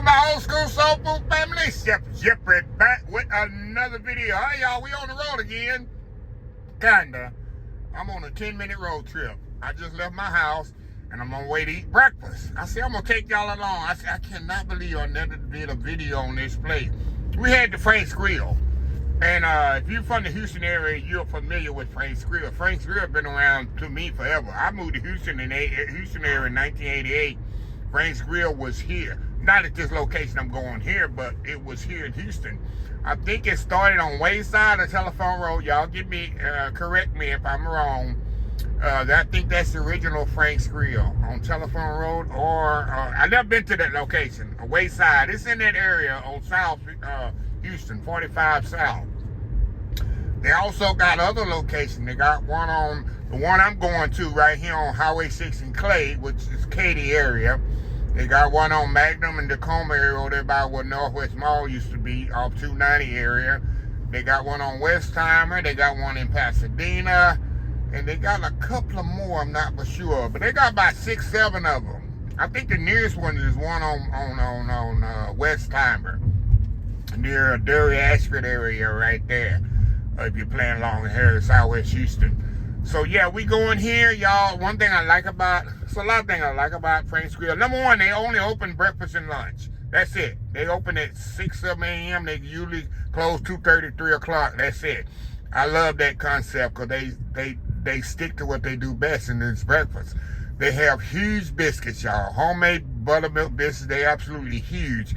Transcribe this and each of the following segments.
my old school soul food family? Chef Jeffrey back with another video. Hey y'all, we on the road again. Kinda. I'm on a 10-minute road trip. I just left my house and I'm on the way to eat breakfast. I said I'm gonna take y'all along. I said I cannot believe I never did a video on this place. We had the Frank's Grill. And if you're from the Houston area, you're familiar with Frank's Grill. Frank's Grill has been around to me forever. I moved to Houston area in 1988. Frank's Grill was here. Not at this location I'm going here, but it was here in Houston. I think it started on Wayside or Telephone Road. Y'all give me, correct me if I'm wrong. I think that's the original Frank's Grill on Telephone Road, or I've never been to that location. Wayside, it's in that area on South Houston, 45 South. They also got other locations. They got one on the one I'm going to right here on Highway 6 in Clay, which is KATY area. They got one on Magnum and Tacoma area over there by where Northwest Mall used to be, off 290 area. They got one on Westheimer. They got one in Pasadena. And they got a couple of more, I'm not for sure. But they got about 6, 7 of them. I think the nearest one is one on Westheimer, near Derry Ashford area right there. If you're playing along here in Southwest Houston. So yeah, we going here, y'all. One thing I like about, it's a lot of things I like about Frank's Grill. Number one, they only open breakfast and lunch. That's it. They open at 6, 7 a.m. They usually close 2:30, 3 o'clock. That's it. I love that concept because they stick to what they do best, and it's breakfast. They have huge biscuits, y'all. Homemade buttermilk biscuits. They absolutely huge.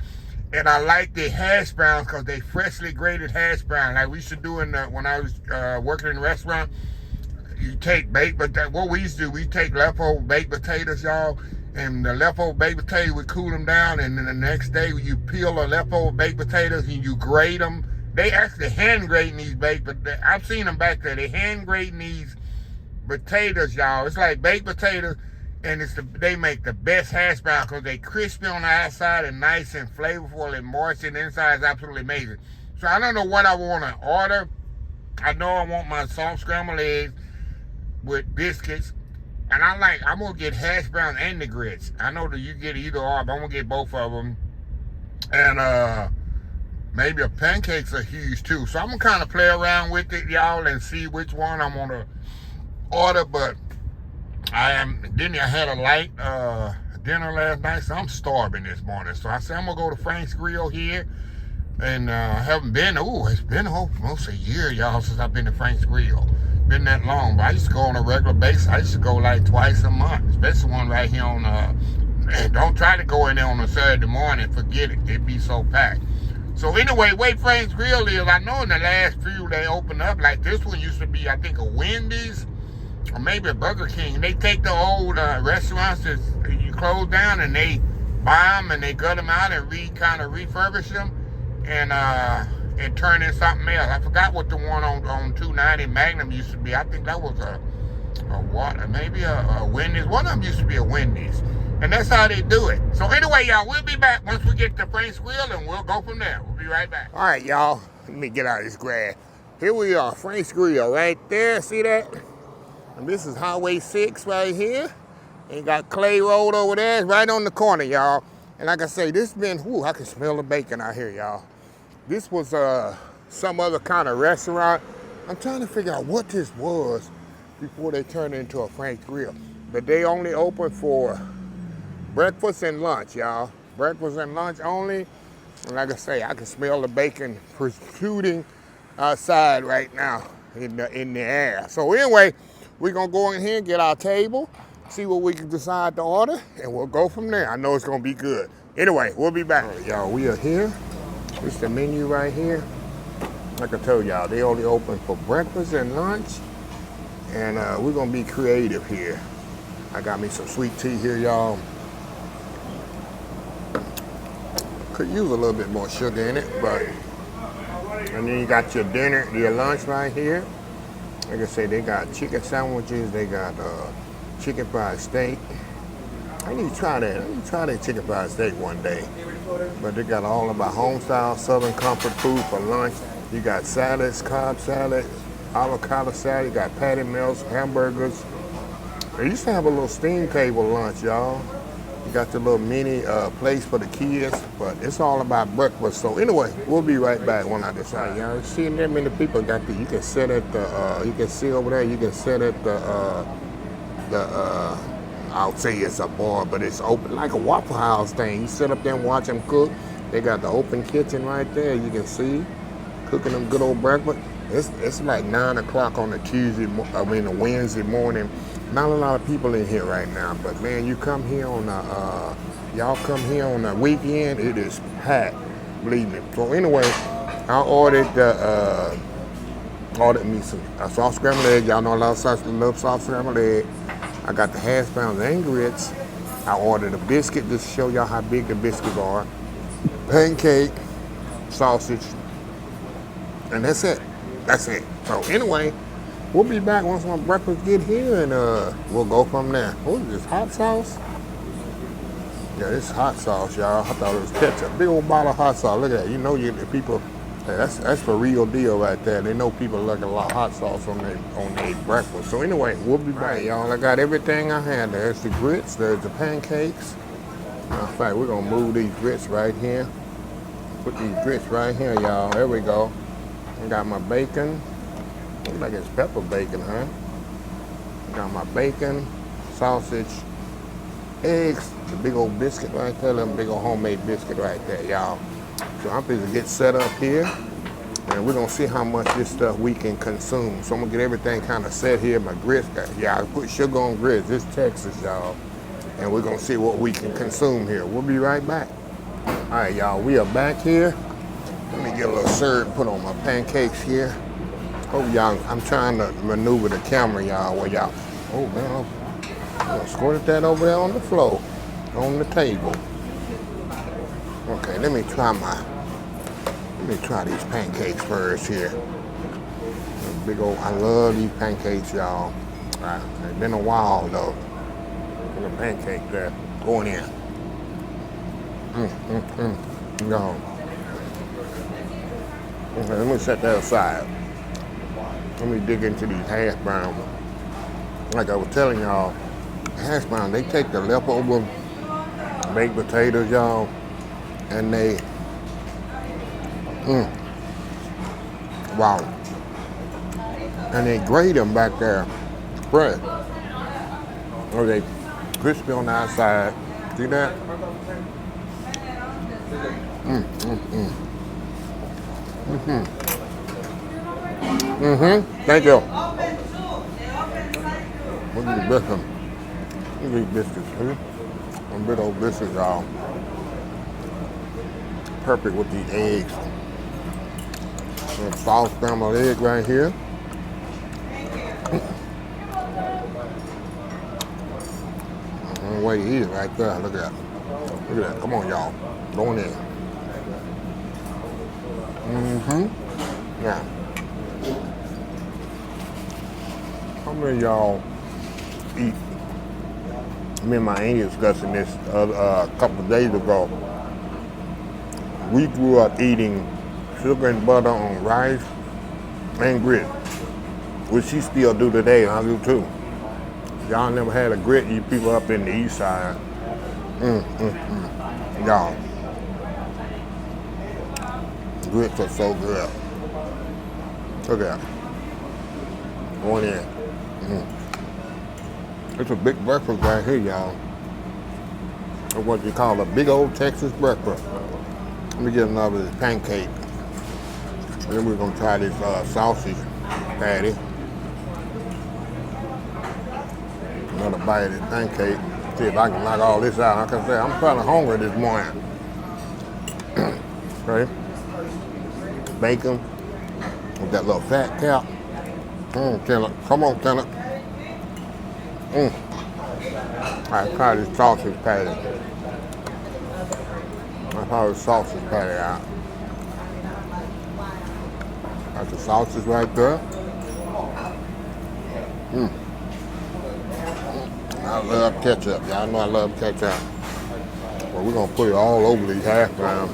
And I like the hash browns because they freshly grated hash brown, like we used to do when I was working in the restaurant. You take baked, but what we used to do, we take leftover baked potatoes, y'all, and the leftover baked potatoes, we cool them down, and then the next day you peel the leftover baked potatoes and you grate them. They actually hand grading these baked, but I've seen them back there. They hand grading these potatoes, y'all. It's like baked potatoes, and they make the best hash brown because they crispy on the outside and nice and flavorful and moist, and the inside is absolutely amazing. So I don't know what I want to order. I know I want my soft scrambled eggs with biscuits, and I'm gonna get hash browns and the grits. I know that you get either or, but I'm gonna get both of them. And maybe pancakes are huge too. So I'm gonna kind of play around with it, y'all, and see which one I'm gonna order. But I had a light dinner last night, so I'm starving this morning. So I said I'm gonna go to Frank's Grill here, and I haven't been. It's been almost a year, y'all, since I've been to Frank's Grill. Been that long, but I used to go on a regular basis. I used to go like twice a month, especially one right here on. Don't try to go in there on a Saturday morning. Forget it. It'd be so packed. So anyway, way Frank's Grill is, I know in the last few they opened up, like this one used to be, I think, a Wendy's or maybe a Burger King. They take the old restaurants that you close down and they buy them and they gut them out and kind of refurbish them and turn in something else. I forgot what the one on 290 Magnum used to be. I think that was maybe a Wendy's. One of them used to be a Wendy's. And that's how they do it. So anyway, y'all, we'll be back once we get to Frank's Grill, and we'll go from there. We'll be right back. All right, y'all. Let me get out of this grass. Here we are, Frank's Grill right there. See that? And this is Highway 6 right here. And got Clay Road over there. It's right on the corner, y'all. And like I say, this been, I can smell the bacon out here, y'all. This was some other kind of restaurant. I'm trying to figure out what this was before they turned it into a Frank's Grill. But they only open for breakfast and lunch, y'all. Breakfast and lunch only. And like I say, I can smell the bacon protruding outside right now in the air. So anyway, we're gonna go in here and get our table, see what we can decide to order, and we'll go from there. I know it's gonna be good. Anyway, we'll be back. All right, y'all, we are here. This is the menu right here. Like I told y'all, they only open for breakfast and lunch. And we're gonna be creative here. I got me some sweet tea here, y'all. Could use a little bit more sugar in it, but. And then you got your dinner, your lunch right here. Like I say, they got chicken sandwiches, they got chicken fried steak. I need to try that. I need to try that chicken fried steak one day. But they got all of our home-style Southern comfort food for lunch. You got salads, Cobb salad, avocado salad, you got patty melts, hamburgers. They used to have a little steam table lunch, y'all. Got the little mini place for the kids, but it's all about breakfast. So anyway, we'll be right back when I decide. Y'all see that many people got the. You can sit at the. You can see over there. You can sit at the. I'll say it's a bar, but it's open like a Waffle House thing. You sit up there and watch them cook. They got the open kitchen right there. You can see cooking them good old breakfast. It's like 9 o'clock on a a Wednesday morning. Not a lot of people in here right now, but man, you come here on y'all come here on the weekend, it is packed, believe me. So anyway, I ordered me some soft scrambled egg. Y'all know I love soft scrambled egg. I got the hash browns and grits. I ordered a biscuit just to show y'all how big the biscuits are. Pancake, sausage, and that's it. That's it. So anyway, we'll be back once my breakfast get here, and we'll go from there. What is this, hot sauce? Yeah, this is hot sauce, y'all. I thought it was ketchup. Big old bottle of hot sauce. Look at that. You know, people. Hey, that's for real deal right there. They know people like a lot of hot sauce on their breakfast. So anyway, we'll be back, y'all. I got everything I had. There's the grits. There's the pancakes. Matter of fact, we're gonna move these grits right here. Put these grits right here, y'all. There we go. I got my bacon. Looks like it's pepper bacon, huh? Got my bacon, sausage, eggs, the big old biscuit right there, the big old homemade biscuit right there, y'all. So I'm going to get set up here, and we're going to see how much this stuff we can consume. So I'm going to get everything kind of set here. My grits, I put sugar on grits. This Texas, y'all. And we're going to see what we can consume here. We'll be right back. All right, y'all, we are back here. Let me get a little syrup, put on my pancakes here. Oh, y'all, I'm trying to maneuver the camera, y'all, where y'all, oh, man, I squirted that over there on the floor, on the table. Okay, let me try these pancakes first here. Big old, I love these pancakes, y'all. It's been a while, though. Look at the pancake there, going in. No. Okay, let me set that aside. Let me dig into these hash browns. Like I was telling y'all, hash brown, they take the leftover baked potatoes, y'all, and they, wow. And they grate them back there, fresh. Or they crispy on the outside. See that? Thank you. Look at the biscuits. Look at these biscuits, see? Some big old biscuits, y'all. Perfect with these eggs. Some soft scrambled egg right here. The way he is right there. Look at that. Look at that. Come on, y'all. Going in. Yeah. How many of y'all eat? Me and my auntie discussing this a couple of days ago. We grew up eating sugar and butter on rice and grit, which she still do today, and I do too. Y'all never had a grit, you people up in the east side. Y'all. Grits are so good. Look at that. Going in. It's a big breakfast right here, y'all. It's what you call a big old Texas breakfast. Let me get another pancake. And then we're gonna try this sausage patty. Another bite of this pancake. See if I can knock all this out. Like I said, I'm kind of hungry this morning. Okay. Bacon with that little fat cap. Kenneth. Come on, Kenneth. Alright, try this sausage patty. I'll try this sausage patty out. Got the sausage right there. I love ketchup. Y'all know I love ketchup. Well, we're gonna put it all over these hash browns.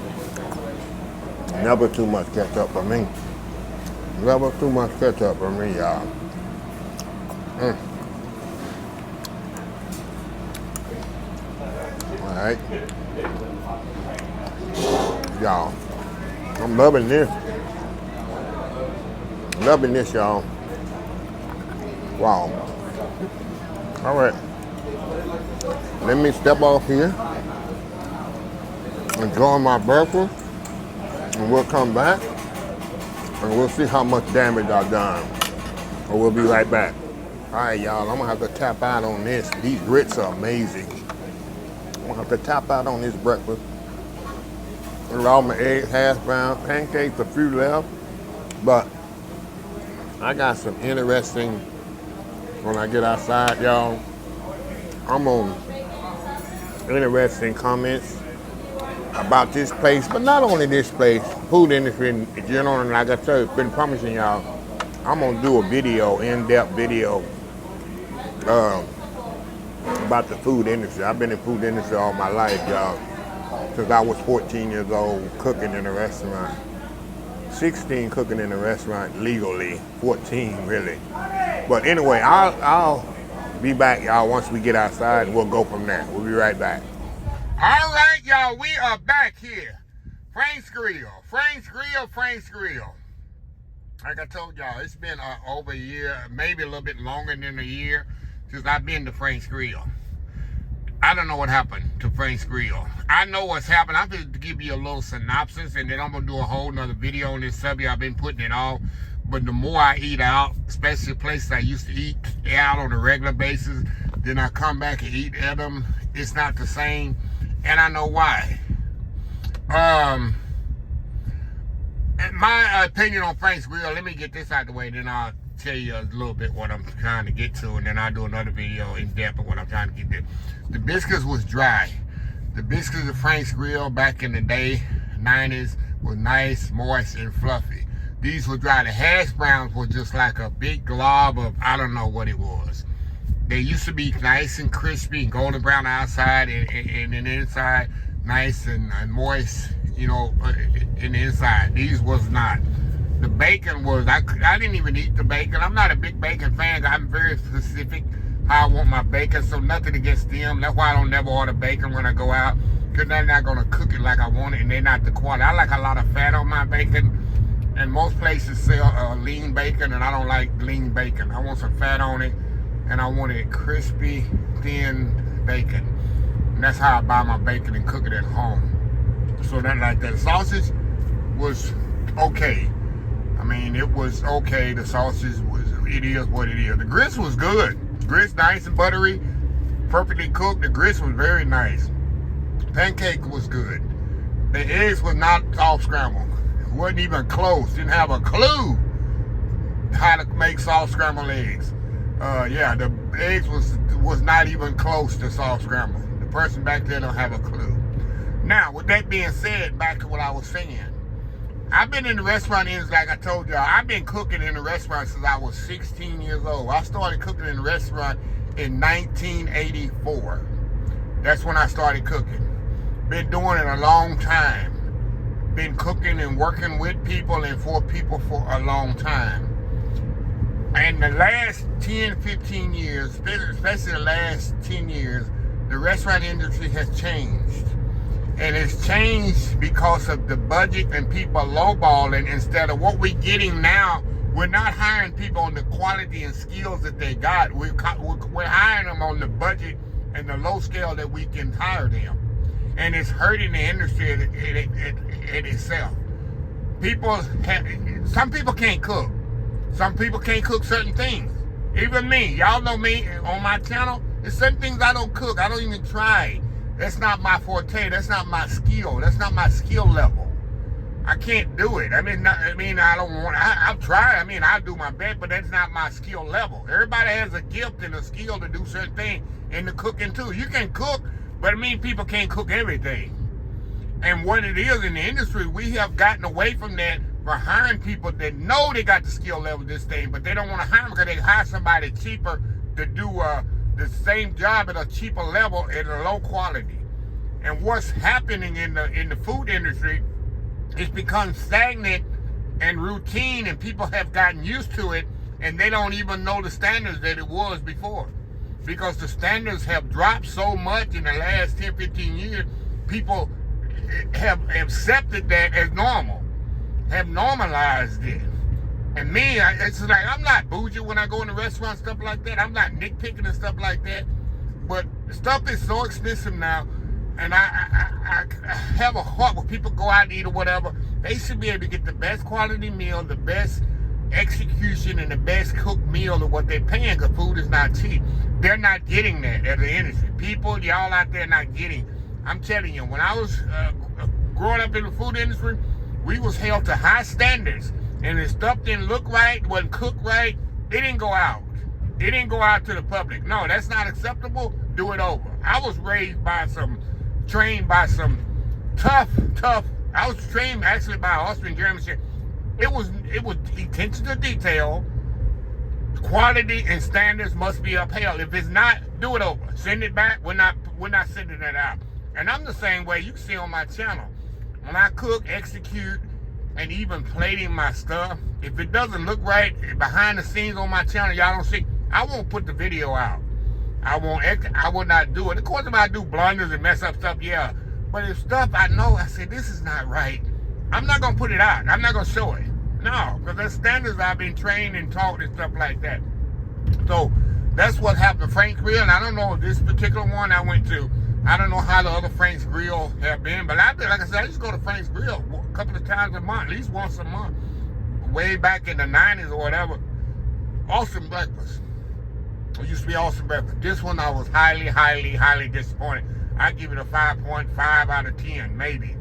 Never too much ketchup for me. Never too much ketchup for me, y'all. right? Y'all, I'm loving this. Loving this, y'all. Wow. All right. Let me step off here. Enjoy my breakfast. And we'll come back. And we'll see how much damage I've done. And we'll be right back. All right, y'all. I'm going to have to tap out on this. These grits are amazing. I'm going to have to tap out on this breakfast. And all my eggs, hash brown, pancakes, a few left. But I got some interesting, when I get outside, y'all, I'm on interesting comments about this place, but not only this place, food industry in general. And like I said, I've been promising y'all, I'm gonna do a video, in-depth video about the food industry. I've been in food industry all my life, y'all, since I was 14 years old, cooking in a restaurant. 16 cooking in a restaurant legally, 14 really. But anyway, I'll be back, y'all, once we get outside, and we'll go from there. We'll be right back. All right, y'all, we are back here. Frank's Grill, Frank's Grill, Frank's Grill. Like I told y'all, it's been over a year, maybe a little bit longer than a year since I've been to Frank's Grill. I don't know what happened to Frank's Grill. I know what's happened. I'm going to give you a little synopsis, and then I'm going to do a whole nother video on this subject. I've been putting it off. But the more I eat out, especially places I used to eat out on a regular basis, then I come back and eat at them, it's not the same. And I know why. My opinion on Frank's Grill, let me get this out of the way, then I'll tell you a little bit what I'm trying to get to, and then I'll do another video in depth of what I'm trying to get to. The biscuits was dry. The biscuits of Frank's Grill back in the day, 90s, was nice, moist, and fluffy. These were dry. The hash browns were just like a big glob of, I don't know what it was. They used to be nice and crispy and golden brown outside, and then inside nice and moist, you know, in the inside. These was not. The bacon was, I didn't even eat the bacon. I'm not a big bacon fan. I'm very specific how I want my bacon, so nothing against them. That's why I don't never order bacon when I go out, because they're not going to cook it like I want it, and they're not the quality. I like a lot of fat on my bacon, and most places sell lean bacon, and I don't like lean bacon. I want some fat on it, and I want it crispy, thin bacon. And that's how I buy my bacon and cook it at home. So that like that. The sausage was okay. I mean, it was okay. The sausage was, it is what it is. The grits was good. Grits nice and buttery, perfectly cooked. The grits was very nice. Pancake was good. The eggs was not soft scrambled. It wasn't even close. Didn't have a clue how to make soft scrambled eggs. Yeah, the eggs was not even close to soft scrambled. The person back there don't have a clue. Now, with that being said, back to what I was saying. I've been in the restaurant industry, like I told y'all. I've been cooking in the restaurant since I was 16 years old. I started cooking in the restaurant in 1984. That's when I started cooking. Been doing it a long time. Been cooking and working with people and for people for a long time. And the last 10, 15 years, especially the last 10 years, the restaurant industry has changed. And it's changed because of the budget and people lowballing instead of what we're getting now. We're not hiring people on the quality and skills that they got. We're hiring them on the budget and the low scale that we can hire them. And it's hurting the industry in itself. Some people can't cook. Some people can't cook certain things. Even me. Y'all know me on my channel. There's certain things I don't cook. I don't even try. That's not my forte. That's not my skill. That's not my skill level. I can't do it. I don't want. I'll try. I do my best, but that's not my skill level. Everybody has a gift and a skill to do certain things in the cooking too. You can cook, but people can't cook everything. And what it is in the industry, we have gotten away from that. We're hiring people that know they got the skill level of this thing, but they don't want to hire them because they hire somebody cheaper to do the same job at a cheaper level at a low quality. And what's happening in the food industry is become stagnant and routine, and people have gotten used to it, and they don't even know the standards that it was before. because the standards have dropped so much in the last 10, 15 years. People have accepted that as normal, have normalized it. And me, it's like, I'm not bougie when I go in the restaurant, stuff like that. I'm not nitpicking and stuff like that. But stuff is so expensive now, and I have a heart when people go out and eat or whatever. They should be able to get the best quality meal, the best execution, and the best cooked meal of what they're paying, because food is not cheap. They're not getting that as an industry. People, y'all out there not getting. I'm telling you, when I was growing up in the food industry, we was held to high standards. And if stuff didn't look right, wasn't cooked right, it didn't go out. It didn't go out to the public. No, that's not acceptable. Do it over. I was trained by some tough. I was trained actually by Austrian German. It was attention to detail. Quality and standards must be upheld. If it's not, do it over. Send it back. We're not sending it out. And I'm the same way. You can see on my channel. When I cook, execute, and even plating my stuff, if it doesn't look right behind the scenes on my channel, y'all don't see, I won't put the video out. I will not do it. Of course, if I do blunders and mess up stuff, yeah. But if stuff I know, I say, this is not right, I'm not going to put it out. I'm not going to show it. No, because there's standards I've been trained and taught and stuff like that. So that's what happened to Frank's Grill. And I don't know if this particular one I went to, I don't know how the other Frank's Grill have been, but like I said, I used to go to Frank's Grill a couple of times a month, at least once a month, way back in the 90s or whatever. Awesome breakfast. It used to be awesome breakfast. This one I was highly disappointed. I give it a 5.5 out of 10, maybe.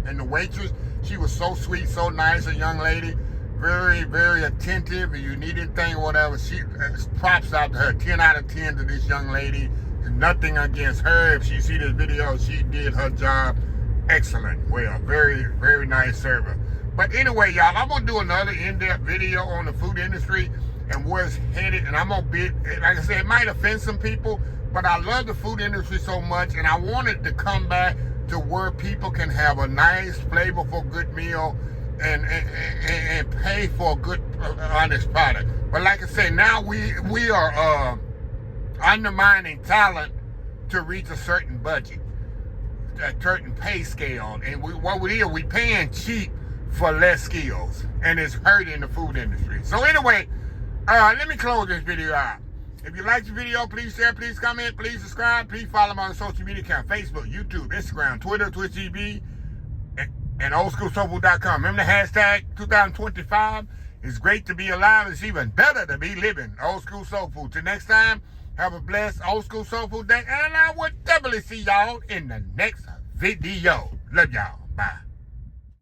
And the waitress, she was so sweet, so nice, a young lady, very attentive. If you need anything or whatever, she props out to her. 10 out of 10 to this young lady. Nothing against her. If she see this video, she did her job excellent. Well, very nice server. But anyway, y'all, I'm gonna do another in-depth video on the food industry and where it's headed. And I'm gonna be, like I said, it might offend some people, but I love the food industry so much, and I wanted to come back to where people can have a nice, flavorful, good meal and pay for a good, honest product. But like I said, now we are undermining talent to reach a certain budget, a certain pay scale, and we paying cheap for less skills, and it's hurting the food industry. So anyway, let me close this video out. If you like the video, please share, please comment, please subscribe, please follow me on social media account: Facebook, YouTube, Instagram, Twitter, Twitch TV, and oldschoolsoulfood.com. Remember the hashtag 2025. It's great to be alive. It's even better to be living. Old School Soul Food. Till next time, have a blessed Old School Soul Food day, and I will definitely see y'all in the next video. Love y'all. Bye.